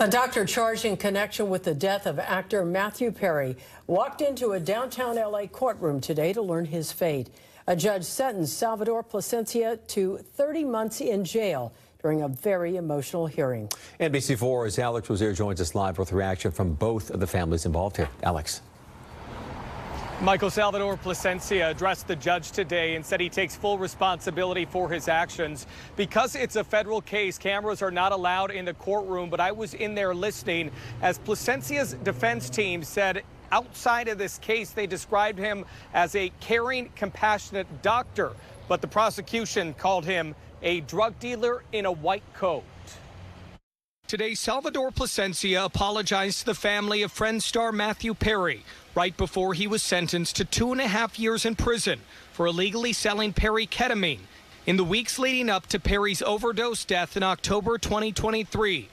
A doctor charged in connection with the death of actor Mathew Perry walked into a downtown L.A. courtroom today to learn his fate. A judge sentenced Salvador Plasencia to 30 months in jail during a very emotional hearing. NBC4's Alex Rozier joins us live with reaction from both of the families involved here. Alex. Michael, Salvador Plasencia addressed the judge today and said he takes full responsibility for his actions. Because it's a federal case, cameras are not allowed in the courtroom, but I was in there listening as Plasencia's defense team said outside of this case, they described him as a caring, compassionate doctor, but the prosecution called him a drug dealer in a white coat. Today, Salvador Plasencia apologized to the family of Friends star Mathew Perry right before he was sentenced to 2.5 years in prison for illegally selling Perry ketamine in the weeks leading up to Perry's overdose death in October 2023.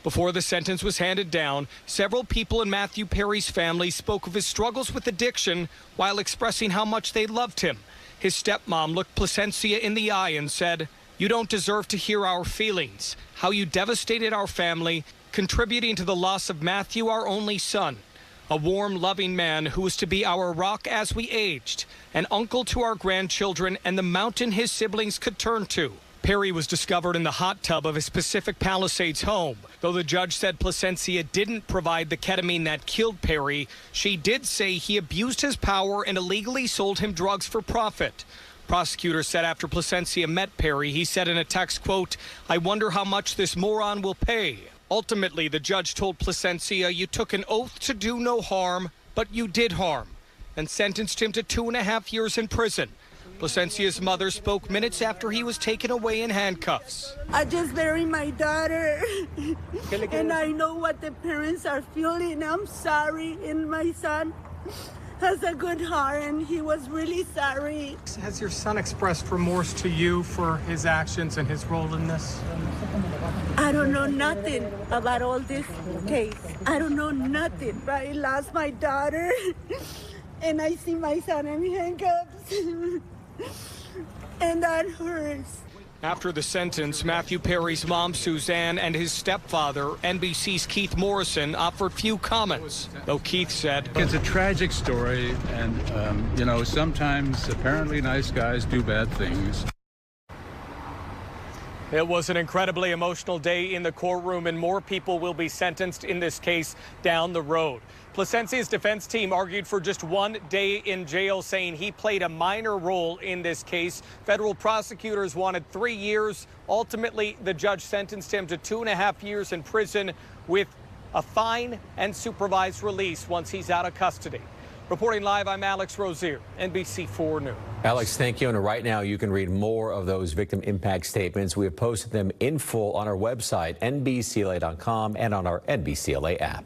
Before the sentence was handed down, several people in Mathew Perry's family spoke of his struggles with addiction while expressing how much they loved him. His stepmom looked Plasencia in the eye and said, "You don't deserve to hear our feelings, how you devastated our family, contributing to the loss of Mathew, our only son. A warm, loving man who was to be our rock as we aged, an uncle to our grandchildren, and the mountain his siblings could turn to." Perry was discovered in the hot tub of his Pacific Palisades home. Though the judge said Plasencia didn't provide the ketamine that killed Perry, she did say he abused his power and illegally sold him drugs for profit. Prosecutors said after Plasencia met Perry, he said in a text, quote, "I wonder how much this moron will pay." Ultimately, the judge told Plasencia, "You took an oath to do no harm, but you did harm," and sentenced him to 2.5 years in prison. Plasencia's mother spoke minutes after he was taken away in handcuffs. I just buried my daughter, and I know what the parents are feeling. I'm sorry, and my son has a good heart, and he was really sorry. Has your son expressed remorse to you for his actions and his role in this? I don't know nothing about all this case. I don't know nothing, but I lost my daughter, and I see my son in handcuffs, and that hurts. After the sentence, Mathew Perry's mom, Suzanne, and his stepfather, NBC's Keith Morrison, offered few comments, though Keith said, "It's a tragic story, and, you know, sometimes apparently nice guys do bad things." It was an incredibly emotional day in the courtroom, and more people will be sentenced in this case down the road. Plasencia's defense team argued for just 1 day in jail, saying he played a minor role in this case. Federal prosecutors wanted 3 years. Ultimately, the judge sentenced him to 2.5 years in prison with a fine and supervised release once he's out of custody. Reporting live, I'm Alex Rozier, NBC4 News. Alex, thank you. And right now you can read more of those victim impact statements. We have posted them in full on our website, NBCLA.com, and on our NBCLA app.